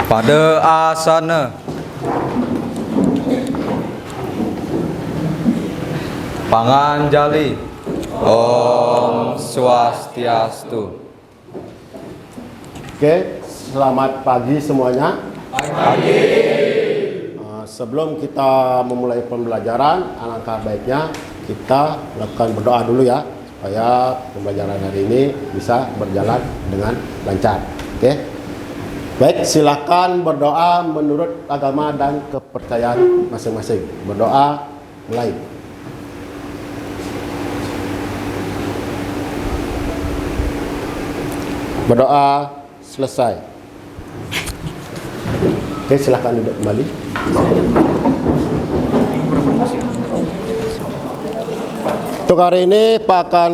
Pada asana. Panganjali. Om Swastiastu. Oke, selamat pagi semuanya. Pagi. Sebelum kita memulai pembelajaran, alangkah baiknya kita lakukan berdoa dulu ya, supaya pembelajaran hari ini bisa berjalan dengan lancar. Oke. Baik, silakan berdoa menurut agama dan kepercayaan masing-masing. Berdoa mulai. Berdoa selesai. Oke, silakan duduk kembali. Untuk hari ini Pak akan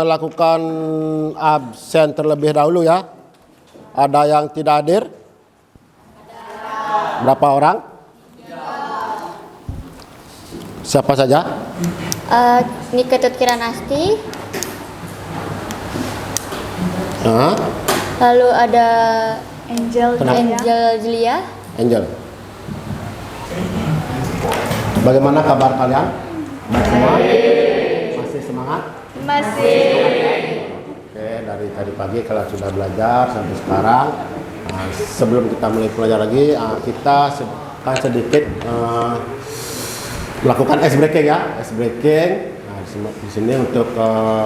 lakukan absen terlebih dahulu ya. Ada yang tidak hadir? Berapa orang? Siapa saja? Niketut Kiranasti. Lalu ada Angel Julia. Angel. Bagaimana kabar kalian? Semua? Masih semangat? Masih. Oke, dari tadi pagi kalian sudah belajar sampai sekarang. Sebelum kita mulai belajar lagi, kita akan sedikit melakukan ice breaking ya, ice breaking. Di sini untuk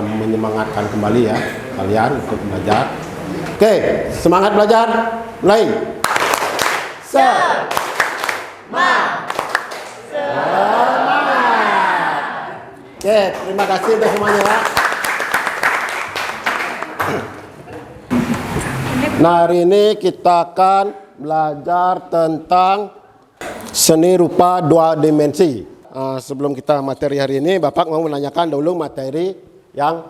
menyemangatkan kembali ya kalian untuk belajar. Oke, semangat belajar, mulai. Semangat. Oke, terima kasih untuk semuanya ya. Nah, hari ini kita akan belajar tentang seni rupa dua dimensi. Sebelum kita materi hari ini, Bapak mau menanyakan dulu materi yang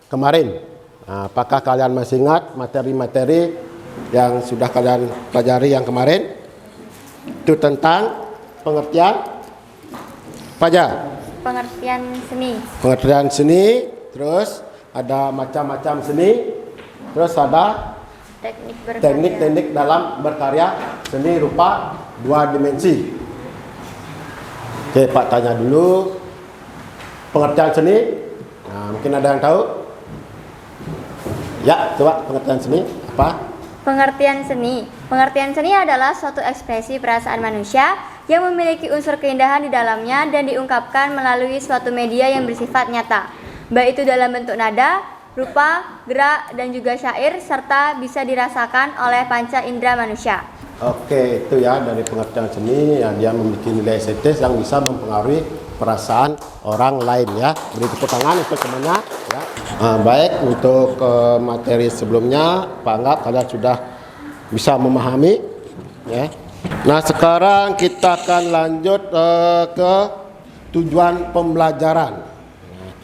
kemarin. Apakah kalian masih ingat materi-materi yang sudah kalian pelajari yang kemarin? Itu tentang pengertian apa aja? Pengertian seni. Pengertian seni, terus ada macam-macam seni, terus ada teknik-teknik dalam berkarya seni rupa dua dimensi. Oke, Pak tanya dulu pengertian seni. Nah, mungkin ada yang tahu? Ya, coba pengertian seni apa? Pengertian seni. Pengertian seni adalah suatu ekspresi perasaan manusia yang memiliki unsur keindahan di dalamnya dan diungkapkan melalui suatu media yang bersifat nyata, baik itu dalam bentuk nada, rupa, gerak, dan juga syair, serta bisa dirasakan oleh panca indera manusia. Oke, itu ya dari pengertian seni yang dia memiliki nilai estetis yang bisa mempengaruhi perasaan orang lain ya. Beri tepuk tangan untuk semuanya ya. Baik, untuk materi sebelumnya Pak anggap kalian sudah bisa memahami ya. Nah, sekarang kita akan lanjut ke tujuan pembelajaran.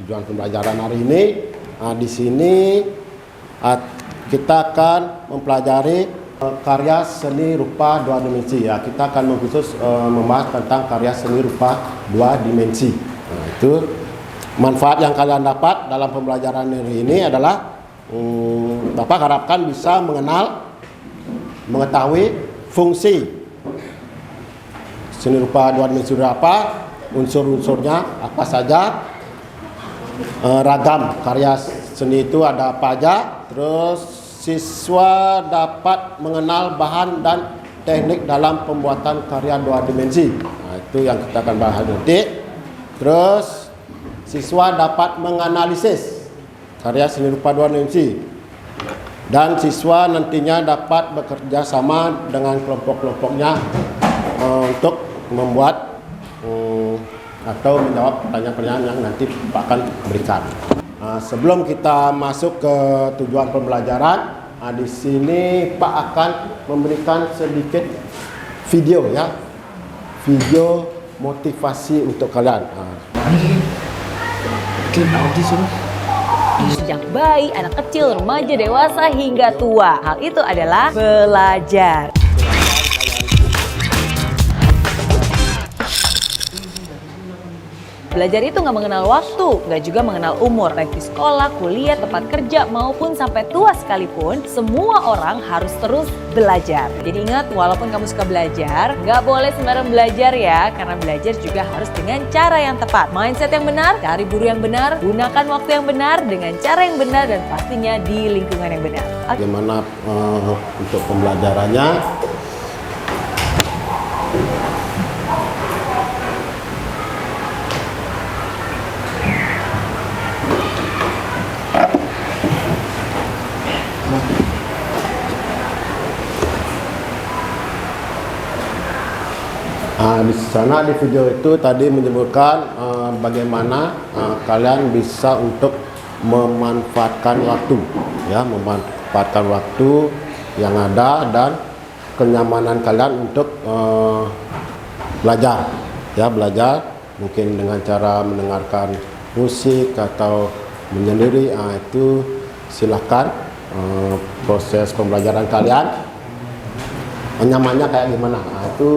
Tujuan pembelajaran hari ini di sini kita akan mempelajari karya seni rupa dua dimensi ya. Kita akan khusus membahas tentang karya seni rupa dua dimensi. Nah, itu manfaat yang kalian dapat dalam pembelajaran hari ini adalah Bapak harapkan bisa mengetahui fungsi seni rupa dua dimensi apa, unsur-unsurnya apa saja, ragam karya seni itu ada apa aja, terus siswa dapat mengenal bahan dan teknik dalam pembuatan karya dua dimensi. Nah, itu yang kita akan bahas nanti. Terus siswa dapat menganalisis karya seni rupa dua dimensi, dan siswa nantinya dapat bekerja sama dengan kelompok-kelompoknya untuk membuat atau menjawab pertanyaan-pertanyaan yang nanti Pak akan berikan. Sebelum kita masuk ke tujuan pembelajaran, di sini Pak akan memberikan sedikit video ya, video motivasi untuk kalian. Sejak bayi, anak kecil, remaja, dewasa, hingga tua. Hal itu adalah belajar. Belajar itu nggak mengenal waktu, nggak juga mengenal umur. Baik di sekolah, kuliah, tempat kerja, maupun sampai tua sekalipun, semua orang harus terus belajar. Jadi ingat, walaupun kamu suka belajar, nggak boleh sembarang belajar ya. Karena belajar juga harus dengan cara yang tepat. Mindset yang benar, cari guru yang benar, gunakan waktu yang benar, dengan cara yang benar, dan pastinya di lingkungan yang benar. Bagaimana untuk pembelajarannya? Di sana di video itu tadi menyebutkan bagaimana kalian bisa untuk memanfaatkan waktu, ya, memanfaatkan waktu yang ada dan kenyamanan kalian untuk belajar, ya, belajar mungkin dengan cara mendengarkan musik atau menyendiri. Itu silahkan proses pembelajaran kalian nyamannya kayak gimana. Itu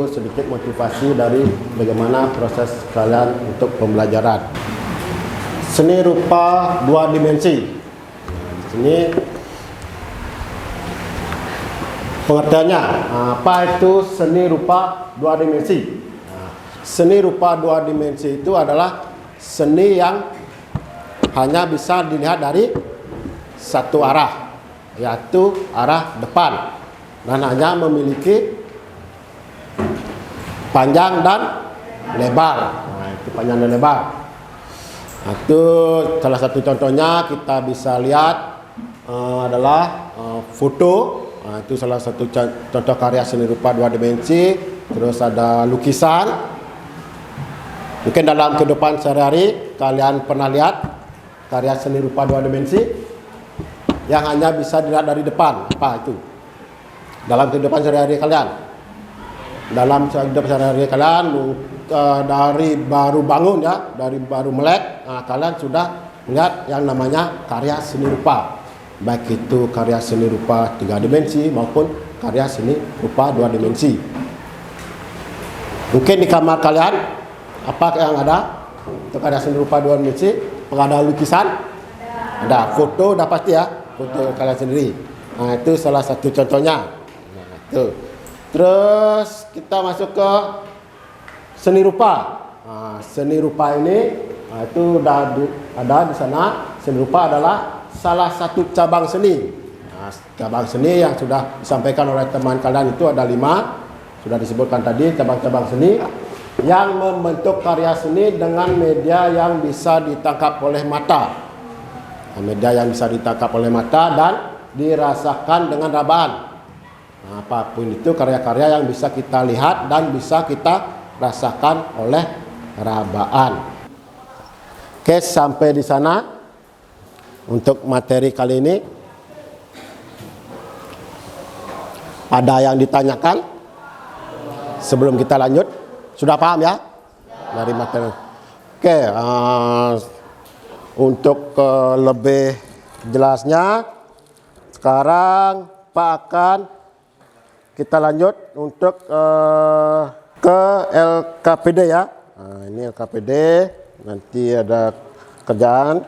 sedikit motivasi dari bagaimana proses kalian untuk pembelajaran. Seni rupa 2 dimensi. Ini pengertiannya, apa itu seni rupa 2 dimensi? Seni rupa 2 dimensi itu adalah seni yang hanya bisa dilihat dari satu arah, yaitu arah depan, dan hanya memiliki panjang dan lebar. Itu panjang dan lebar. Itu salah satu contohnya kita bisa lihat adalah foto. Itu salah satu contoh karya seni rupa 2 dimensi. Terus ada lukisan. Mungkin dalam kehidupan sehari-hari kalian pernah lihat karya seni rupa 2 dimensi yang hanya bisa dilihat dari depan. Apa itu? Dalam kehidupan sehari-hari kalian, dari baru bangun, ya, dari baru melek, kalian sudah melihat yang namanya karya seni rupa, baik itu karya seni rupa 3 dimensi maupun karya seni rupa 2 dimensi. Mungkin di kamar kalian apa yang ada untuk karya seni rupa 2 dimensi? Ada lukisan, ada foto, udah pasti ya, foto kalian sendiri. Itu salah satu contohnya. Tuh. Terus kita masuk ke seni rupa. Seni rupa ini itu ada di sana. Seni rupa adalah salah satu cabang seni. Cabang seni yang sudah disampaikan oleh teman kalian itu ada 5. Sudah disebutkan tadi cabang-cabang seni yang membentuk karya seni dengan media yang bisa ditangkap oleh mata. Media yang bisa ditangkap oleh mata dan dirasakan dengan rabaan. Apapun itu karya-karya yang bisa kita lihat dan bisa kita rasakan oleh rabaan. Oke, sampai di sana untuk materi kali ini. Ada yang ditanyakan sebelum kita lanjut? Sudah paham ya dari materi? Oke, untuk lebih jelasnya sekarang Pak akan kita lanjut untuk ke LKPD ya. Ini LKPD, nanti ada kerjaan.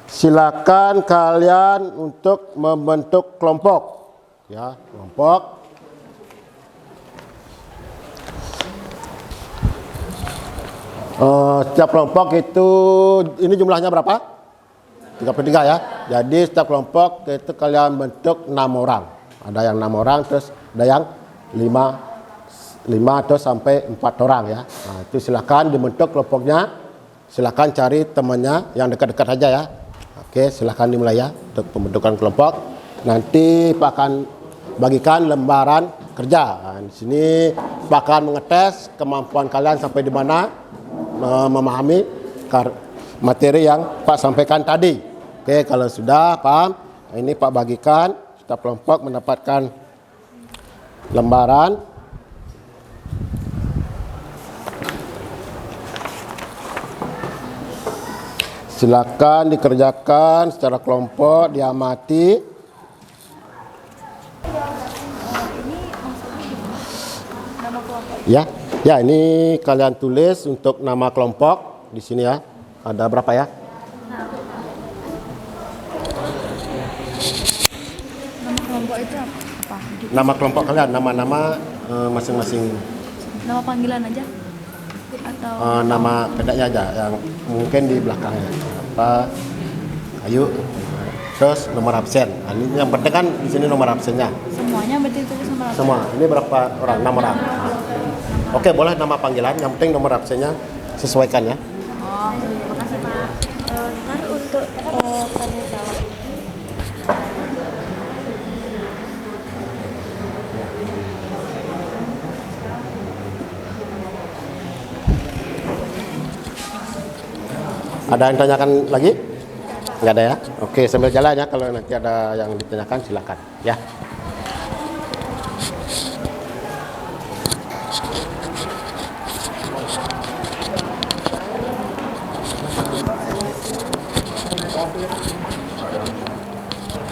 Silakan kalian untuk membentuk kelompok, ya, kelompok. Setiap kelompok itu, ini jumlahnya berapa? 33 ya. Jadi setiap kelompok itu kalian bentuk 6 orang. Ada yang 6 orang, terus ada yang 5 atau sampai 4 orang ya. Itu silakan dibentuk kelompoknya. Silakan cari temannya yang dekat-dekat saja ya. Oke, silakan dimulai ya untuk pembentukan kelompok. Nanti Pak akan bagikan lembaran kerja. Di sini Pak akan mengetes kemampuan kalian sampai di mana memahami materi yang Pak sampaikan tadi. Oke, kalau sudah paham, ini Pak bagikan. Setiap kelompok mendapatkan lembaran. Silakan dikerjakan secara kelompok, diamati. Ya, ya ini kalian tulis untuk nama kelompok di sini ya. Ada berapa ya? Nama kelompok itu apa? Nama kelompok kalian, nama-nama masing-masing. Nama panggilan aja? Atau Nama pedagnya aja yang mungkin di belakangnya. Apa? Ayu. Terus nomor absen. Nah, ini yang penting kan di sini nomor absennya. semuanya berarti tulis nomor apa? Semua. Ini berapa orang? 6 orang. Oke, boleh nama panggilan. Yang penting nomor absennya sesuaikan ya. Oh, makasih Pak. Ntar untuk tanya jawab. Ada yang tanyakan lagi? Nggak ada ya? Oke, sambil jalan ya. Kalau nanti ada yang ditanyakan silakan ya.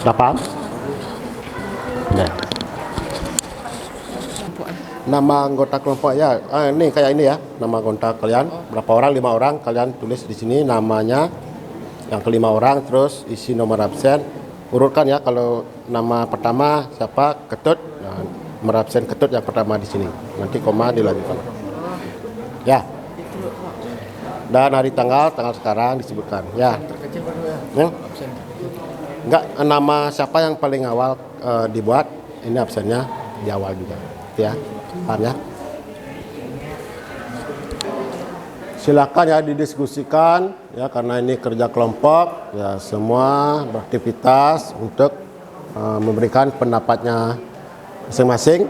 Sudah paham? Nah. Nama anggota kelompok ya. Ini kayak ini ya. Nama anggota kalian. Berapa orang? 5 orang. Kalian tulis di sini namanya. Yang ke-5 orang. Terus isi nomor absen. Urutkan ya. Kalau nama pertama siapa? Ketut. Nah, nomor absen Ketut yang pertama di sini. Nanti koma dilanjutkan. Ya. Dan hari tanggal sekarang disebutkan. Ya. Enggak, nama siapa yang paling awal dibuat, ini absennya di awal juga, ya, paham ya? Silakan ya didiskusikan, ya karena ini kerja kelompok, ya semua beraktivitas untuk memberikan pendapatnya masing-masing.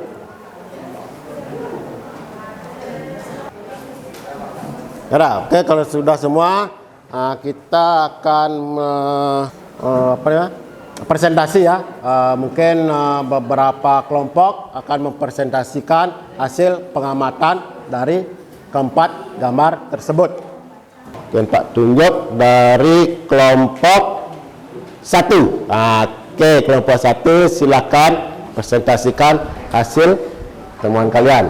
Ya, oke, kalau sudah semua, kita akan presentasi ya. Mungkin beberapa kelompok akan mempresentasikan hasil pengamatan dari keempat gambar tersebut. Dan Pak tunjuk dari kelompok 1. Oke, kelompok 1 silakan presentasikan hasil temuan kalian.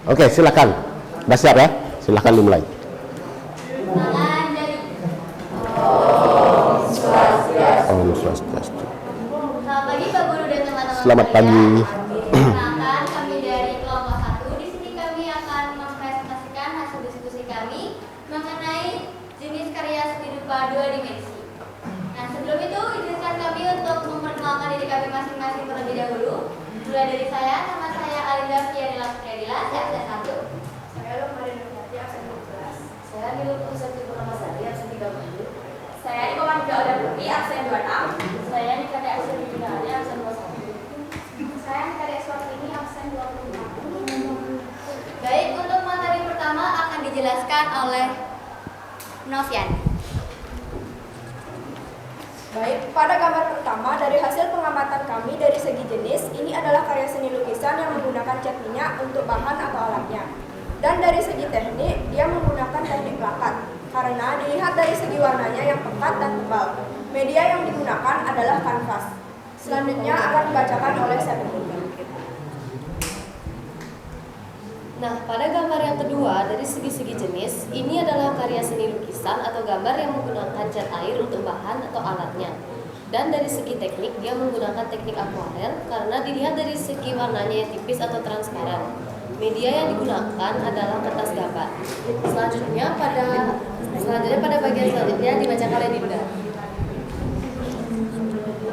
Oke, silakan. Sudah siap ya? Silakan dimulai. Om Swastiastu. Selamat pagi Pak Guru dan teman-teman. Selamat pagi. Perkenalkan, kami dari kelompok 1. Di sini kami akan mempresentasikan hasil diskusi kami mengenai jenis karya seni rupa 2 dimensi. Nah, sebelum itu izinkan kami untuk memperkenalkan diri kami masing-masing terlebih dahulu. Mulai dari saya, nama saya Alinda Fianila Putredila, saya absen 1. Saya Lombarina Nurhati, absen 12. Saya Nilu Pusati Purnamasari, absen 30. Saya Niko Mahmudha Oda Putri, absen 26. Saya Nikade Aksen Yudhari, absen 21. Saya Nikade Eswatini, absen 26. Baik, untuk materi pertama akan dijelaskan oleh Novian. Baik, pada gambar pertama dari hasil pengamatan kami dari segi jenis, ini adalah karya seni lukisan yang menggunakan cat minyak untuk bahan atau alatnya. Dan dari segi teknik, dia menggunakan teknik plakat, karena dilihat dari segi warnanya yang pekat dan tebal. Media yang digunakan adalah kanvas. Selanjutnya akan dibacakan oleh Sabine. Nah, pada gambar yang kedua dari segi-segi jenis, ini adalah karya seni lukisan atau gambar yang menggunakan cat air untuk bahan atau alatnya. Dan dari segi teknik, dia menggunakan teknik akuarel karena dilihat dari segi warnanya yang tipis atau transparan. Media yang digunakan adalah kertas gambar. Selanjutnya pada bagian selanjutnya dibacakan oleh Dinda.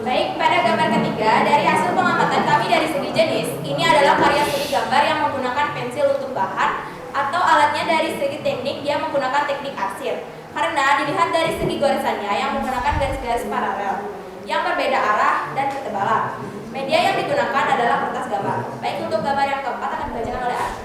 Baik, pada gambar ketiga, dari hasil pengamatan kami dari segi jenis, ini adalah karya seni gambar yang menggunakan pensil untuk bahan atau alatnya. Dari segi teknik, dia menggunakan teknik arsir karena dilihat dari segi goresannya yang menggunakan garis-garis paralel yang berbeda arah dan ketebalan. Media yang digunakan adalah kertas gambar. Baik, untuk gambar yang keempat akan dibacakan oleh Arya.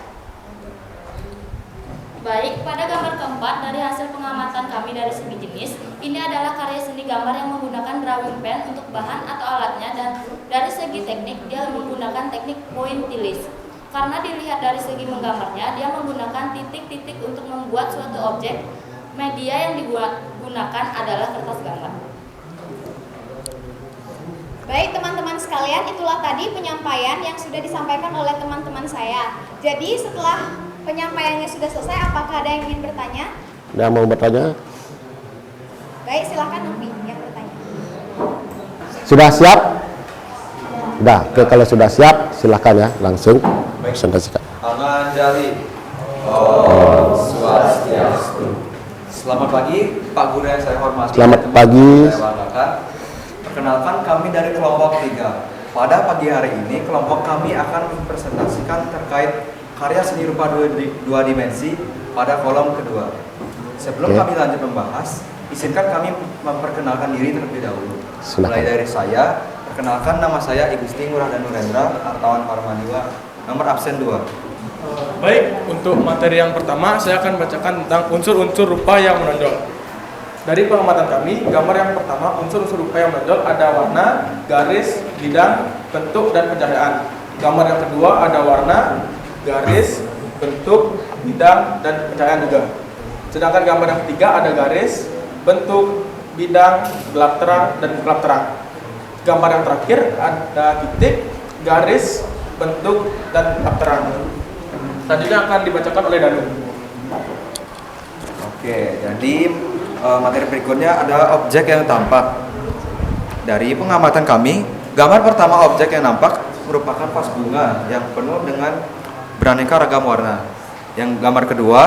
Baik, pada gambar keempat dari hasil pengamatan kami dari segi jenis, ini adalah karya seni gambar yang menggunakan drawing pen untuk bahan atau alatnya, dan dari segi teknik dia menggunakan teknik pointillis. Karena dilihat dari segi menggambarnya, dia menggunakan titik-titik untuk membuat suatu objek. Media yang digunakan adalah kertas gambar. Baik teman-teman sekalian, itulah tadi penyampaian yang sudah disampaikan oleh teman-teman saya. Jadi setelah penyampaiannya sudah selesai, apakah ada yang ingin bertanya? Yang mau bertanya? Baik, silakan Novi yang bertanya. Sudah siap? Udah, kalau sudah siap silakan ya, langsung presentasikan. Tangan jari. Om Swastiastu. Selamat pagi Pak Guru yang saya hormati. Selamat pagi. Saya banggakan. Perkenalkan, kami dari kelompok 3. Pada pagi hari ini kelompok kami akan mempresentasikan terkait karya seni rupa dua dimensi pada kolom kedua. Sebelum kami lanjut membahas, izinkan kami memperkenalkan diri terlebih dahulu. Mulai dari saya, perkenalkan nama saya Ibu Gusti Ngurah dan Nurendra, Hartawan Parmaniwa, nomor absen 2. Baik, untuk materi yang pertama saya akan bacakan tentang unsur-unsur rupa yang menonjol. Dari pengamatan kami, gambar yang pertama, unsur-unsur rupa yang menonjol ada warna, garis, bidang, bentuk, dan pencahayaan. Gambar yang kedua ada warna, garis, bentuk, bidang, dan pencahayaan juga. Sedangkan gambar yang ketiga ada garis, bentuk, bidang, gelap terang, dan gelap terang. Gambar yang terakhir ada titik, garis, bentuk, dan gelap terang. Selanjutnya akan dibacakan oleh Danu. Oke, jadi materi berikutnya ada objek yang tampak. Dari pengamatan kami, gambar pertama objek yang nampak merupakan vas bunga yang penuh dengan beraneka ragam warna. Yang gambar kedua,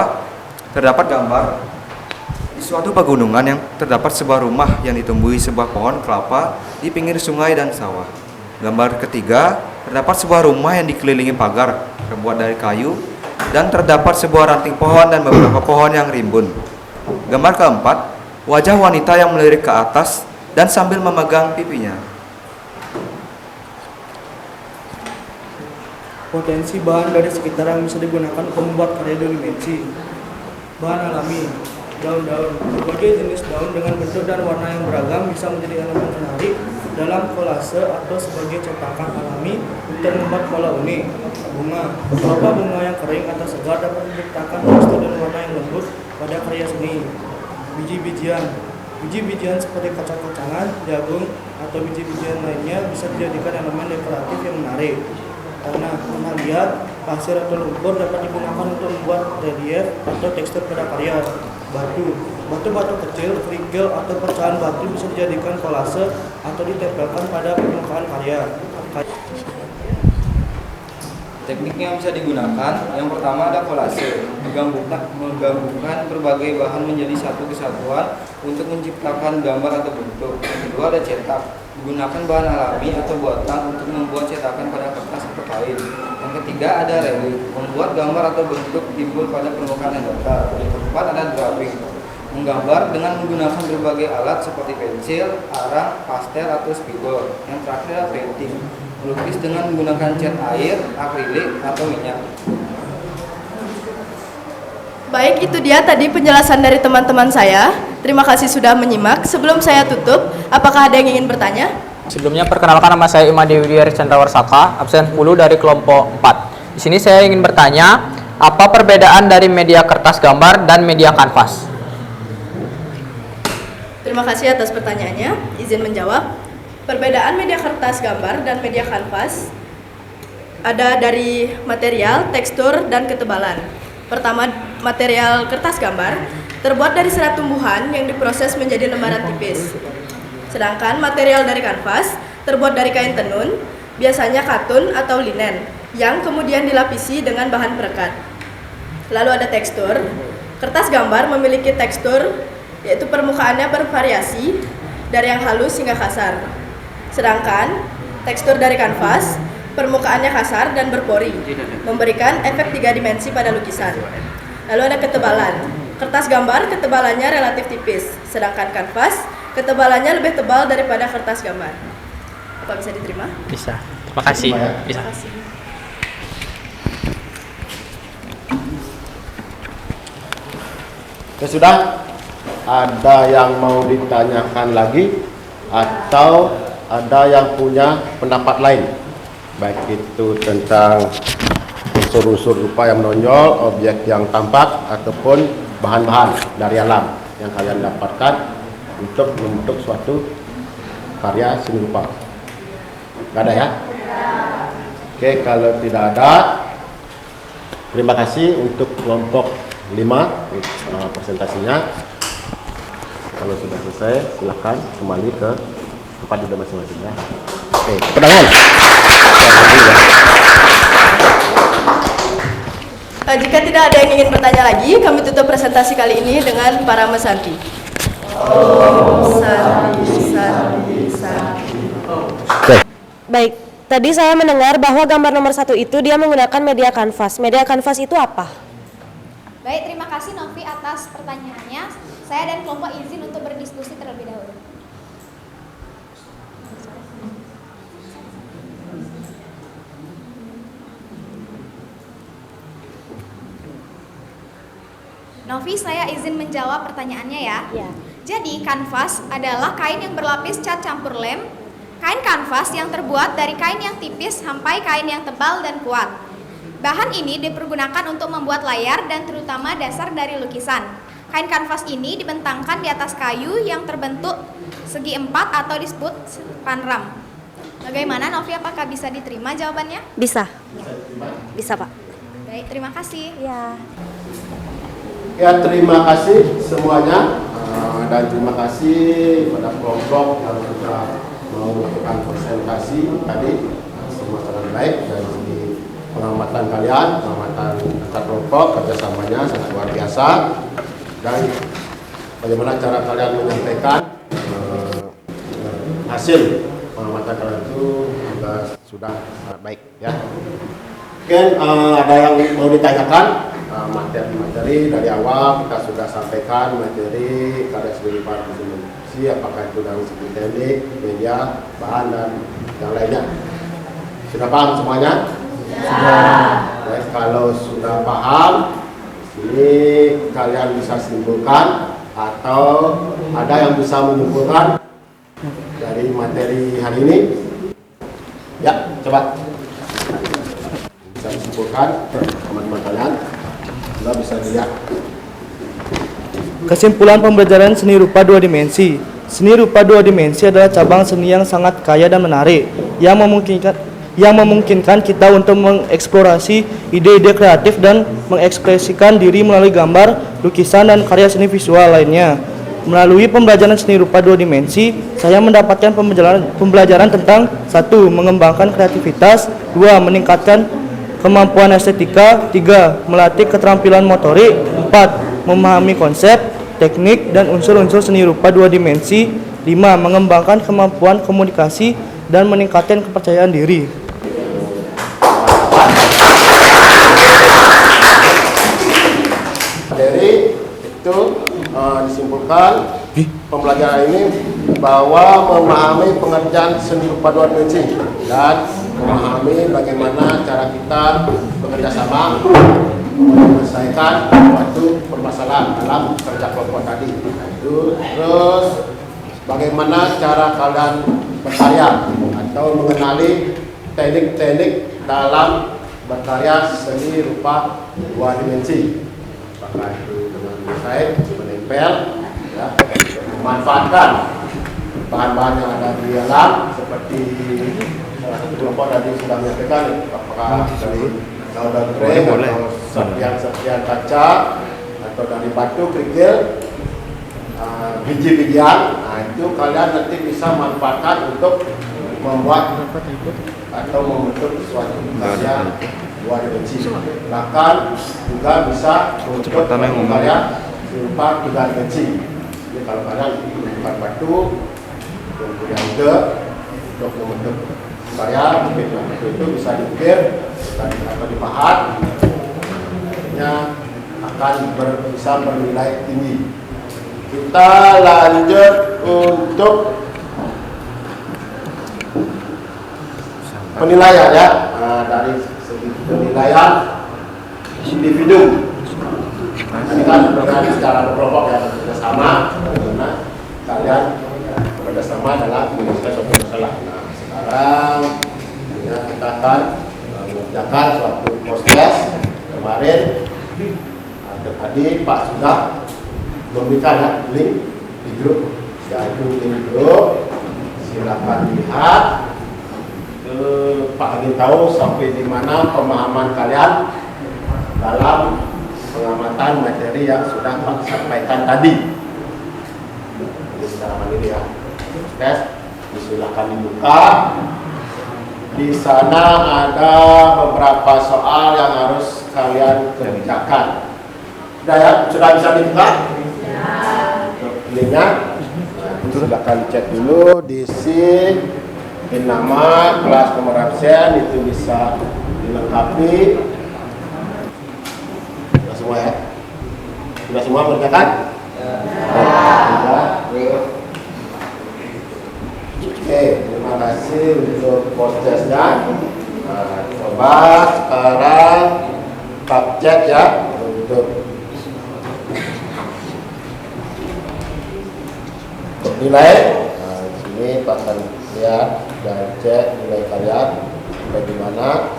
terdapat gambar di suatu pegunungan yang terdapat sebuah rumah yang ditumbuhi sebuah pohon kelapa di pinggir sungai dan sawah. Gambar ketiga, terdapat sebuah rumah yang dikelilingi pagar terbuat dari kayu dan terdapat sebuah ranting pohon dan beberapa pohon yang rimbun. Gambar keempat, wajah wanita yang melirik ke atas dan sambil memegang pipinya. Potensi bahan dari sekitar yang bisa digunakan untuk membuat karya dua dimensi. Bahan alami, daun-daun. Berbagai jenis daun dengan bentuk dan warna yang beragam bisa menjadi elemen menarik dalam kolase atau sebagai cetakan alami untuk membuat pola unik. Bunga, beberapa bunga yang kering atau segar dapat menciptakan tekstur dan warna yang lembut pada karya seni. Biji-bijian, biji-bijian seperti kacang-kacangan, jagung, atau biji-bijian lainnya bisa dijadikan elemen dekoratif yang menarik. Tanah liat, pasir atau lumpur dapat digunakan untuk membuat relief atau tekstur pada karya. Batu kecil, kerikil atau pecahan batu bisa dijadikan kolase atau ditempelkan pada permukaan karya. Teknik yang bisa digunakan, yang pertama ada kolase, menggabungkan berbagai bahan menjadi satu kesatuan untuk menciptakan gambar atau bentuk. Yang kedua ada cetak, menggunakan bahan alami atau buatan untuk membuat cetakan pada kertas atau kain. Yang ketiga ada relief, membuat gambar atau bentuk timbul pada permukaan yang datar. Yang keempat ada drawing, menggambar dengan menggunakan berbagai alat seperti pensil, arang, pastel atau spidol. Yang terakhir ada painting, melukis dengan menggunakan cat air, akrilik atau minyak. Baik, itu dia tadi penjelasan dari teman-teman saya. Terima kasih sudah menyimak. Sebelum saya tutup, apakah ada yang ingin bertanya? Sebelumnya perkenalkan, nama saya Ima Dewi Chandra-Warsaka, absen 10 dari kelompok 4. Di sini saya ingin bertanya, apa perbedaan dari media kertas gambar dan media kanvas? Terima kasih atas pertanyaannya. Izin menjawab. Perbedaan media kertas gambar dan media kanvas ada dari material, tekstur, dan ketebalan. Pertama, material kertas gambar terbuat dari serat tumbuhan yang diproses menjadi lembaran tipis. Sedangkan material dari kanvas terbuat dari kain tenun, biasanya katun atau linen, yang kemudian dilapisi dengan bahan perekat. Lalu ada tekstur. Kertas gambar memiliki tekstur, yaitu permukaannya bervariasi dari yang halus hingga kasar. Sedangkan tekstur dari kanvas, permukaannya kasar dan berpori, memberikan efek 3 dimensi pada lukisan. Lalu ada ketebalan. Kertas gambar ketebalannya relatif tipis, sedangkan kanvas ketebalannya lebih tebal daripada kertas gambar. Apa bisa diterima? Bisa. Terima kasih. Bisa. Terima kasih. Ya sudah, ada yang mau ditanyakan lagi atau ada yang punya pendapat lain, baik itu tentang unsur-unsur rupa yang menonjol, objek yang tampak, ataupun bahan-bahan dari alam yang kalian dapatkan untuk membentuk suatu karya seni rupa. Gak ada ya? Oke, kalau tidak ada, terima kasih untuk kelompok 5 presentasinya. Kalau sudah selesai, silakan kembali ke tempat duduk masing-masing ya. Oke, pedangan. Jika tidak ada yang ingin bertanya lagi, kami tutup presentasi kali ini dengan para mesanti. Baik, tadi saya mendengar bahwa gambar nomor 1 itu dia menggunakan media kanvas. Media kanvas itu apa? Baik, terima kasih Novi atas pertanyaannya. Saya dan kelompok izin untuk berdiskusi terlebih dahulu. Novi, saya izin menjawab pertanyaannya ya. Jadi, kanvas adalah kain yang berlapis cat campur lem. Kain kanvas yang terbuat dari kain yang tipis sampai kain yang tebal dan kuat. Bahan ini dipergunakan untuk membuat layar dan terutama dasar dari lukisan. Kain kanvas ini dibentangkan di atas kayu yang terbentuk segi empat atau disebut panram. Bagaimana Novi, apakah bisa diterima jawabannya? Bisa. Bisa, Pak. Baik, terima kasih. Ya, terima kasih semuanya dan terima kasih pada kelompok yang sudah mau melakukan presentasi tadi. Semua sangat baik dari segi pengamatan kalian, pengamatan antar kelompok, kerjasamanya sangat luar biasa, dan bagaimana cara kalian menyampaikan hasil pengamatan kalian itu juga sudah sangat baik ya. Mungkin ada yang mau ditanyakan? Materi-materi dari awal kita sudah sampaikan materi karya seni rupa dokumentasi, apakah itu dari segi teknik, media, bahan dan yang lainnya. Sudah paham semuanya? Sudah. Baik, kalau sudah paham, ini kalian bisa simpulkan atau ada yang bisa menyimpulkan dari materi hari ini? Ya, coba bisa disimpulkan teman-teman kalian. Sudah bisa dilihat. Kesimpulan pembelajaran seni rupa 2 dimensi. Seni rupa 2 dimensi adalah cabang seni yang sangat kaya dan menarik, yang memungkinkan kita untuk mengeksplorasi ide-ide kreatif dan mengekspresikan diri melalui gambar, lukisan, dan karya seni visual lainnya. Melalui pembelajaran seni rupa 2 dimensi, saya mendapatkan pembelajaran tentang 1. Mengembangkan kreativitas, 2. Meningkatkan kemampuan estetika, 3. Melatih keterampilan motorik, 4. Memahami konsep, teknik, dan unsur-unsur seni rupa 2 dimensi, 5. Mengembangkan kemampuan komunikasi dan meningkatkan kepercayaan diri. Dari itu disimpulkan pembelajaran ini bahwa memahami pengerjaan seni rupa 2 dimensi dan memahami bagaimana cara kita bekerja sama menyelesaikan suatu permasalahan dalam kerja kelompok tadi. Itu terus bagaimana cara kalian berkarya atau mengenali teknik-teknik dalam berkarya seni rupa 2 dimensi. Apakah itu dengan desain, menempel, ya, memanfaatkan bahan-bahan yang ada di alam seperti satu kelompok tadi sudah menyampaikan, apakah dari daun kering atau serpihan kaca atau dari batu kerikil, biji-bijian. Nah, itu kalian nanti bisa manfaatkan untuk membuat atau membentuk suatu karya 2 dimensi. Bahkan juga bisa untuk karya berupa 3 dimensi. Jadi kalau kalian bukan batu, kemudian untuk membentuk karya, mungkin itu bisa diukir atau dipahat, akhirnya akan bisa bernilai tinggi. Kita lanjut untuk penilaian ya. Dari segi penilaian individu. Ini kan dengan secara berkelompok ya, bekerjasama, bagaimana kalian bekerjasama dalam menyelesaikan suatu masalah. Nah, sekarang ya, kita akan mengerjakan suatu proses kemarin tadi Pak sudah memberikan link di grup, yaitu link grup. Silakan lihat. Pak ingin tahu sampai di mana pemahaman kalian dalam pengamatan materi yang sudah Pak sampaikan tadi. Ini secara mandiri ya. Tes, silakan dibuka. Di sana ada beberapa soal yang harus kalian kerjakan. Sudah ya? Sudah bisa dibuka? Ya. Linknya, silakan cek dulu, diisi nama, kelas, nomor absen, itu bisa dilengkapi. Sudah semua ya? Sudah semua mengerjakan? Ya. Oke, terima kasih untuk prosesnya. Nah, coba sekarang Pak cek ya untuk nilai. Nah, di sini Pak akan lihat dan cek nilai kalian bagaimana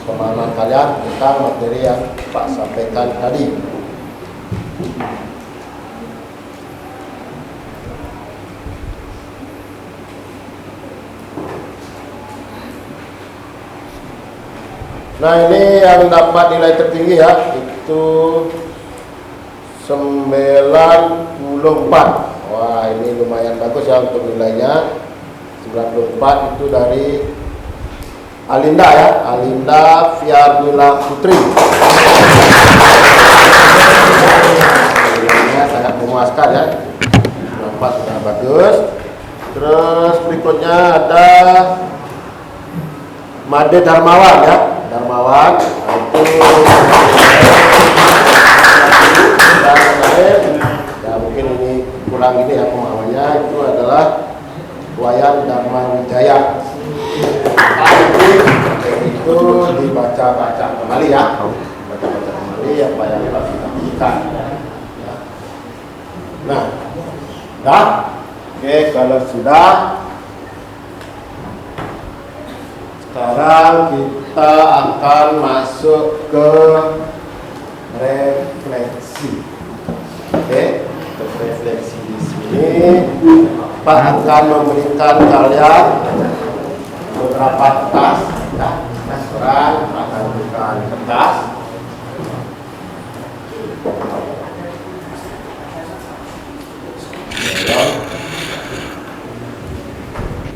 pemahaman kalian tentang materi yang Pak sampaikan tadi. Nah, ini yang dapat nilai tertinggi ya, itu 94. Wah, ini lumayan bagus ya untuk nilainya. 94 itu dari Alinda ya, Alinda Fiarmila Putri. Nilainya sangat memuaskan ya. 94 sudah bagus. Terus berikutnya ada Made Darmawan ya, Darmawan. Nah, itu dan lain. Ya mungkin ini kurang ini ya pemahamannya, itu adalah Wayan Dharma Wijaya. Itu dibaca-baca kembali ya, baca-baca kembali apa yang kita berikan. Nah, dah. Oke, kalau sudah, sekarang kita akan masuk ke refleksi. Oke, untuk refleksi di sini Pak akan memberikan kalian beberapa kertas. Ya, sekarang akan memberikan kertas.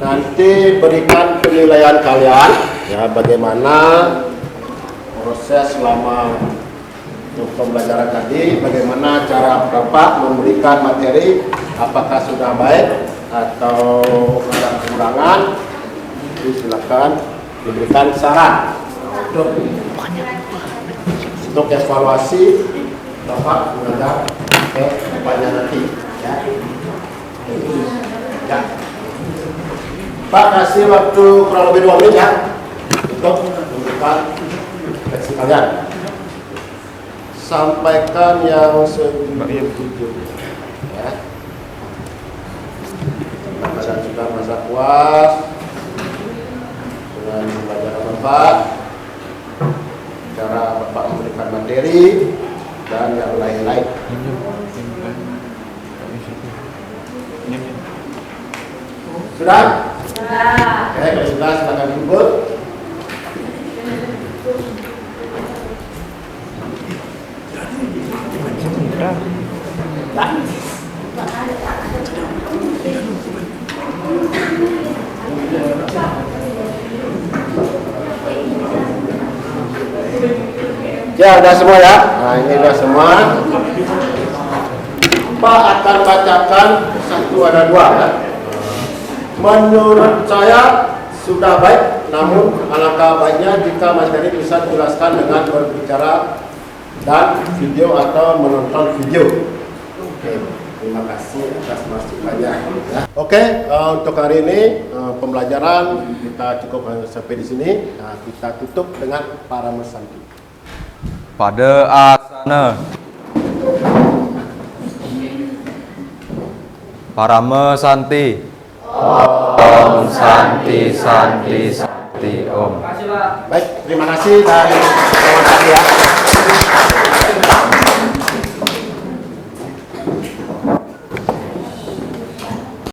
Nanti berikan penilaian kalian ya, bagaimana proses selama untuk pembelajaran tadi, bagaimana cara Bapak memberikan materi, apakah sudah baik atau ada kekurangan. Jadi silakan diberikan saran untuk evaluasi Bapak menghadap ke depannya nanti ya. Ya. Pak kasih waktu kurang lebih 2 menit ya untuk memberikan refleksi kalian. Sampaikan yang setuju ya. Kalian sudah merasa puas dengan pembelajaran Bapak, cara Bapak memberikan materi dan yang lain-lain. Sudah? Sudah. Oke, kalau sudah silakan duduk. Ya, udah semua ya. Nah, ini udah semua. Pak akan bacakan satu ada dua ya. Menurut saya sudah baik, namun alangkah baiknya jika materi bisa dijelaskan dengan berbicara dan video atau menonton video. Oke, terima kasih atas masukannya. Ya. Oke, untuk hari ini pembelajaran kita cukup sampai di sini. Nah, kita tutup dengan Parama Santi. Pada asana Parama Santi. Om Santi Santi Santi Om. Baik, terima kasih dan selamat pagi ya.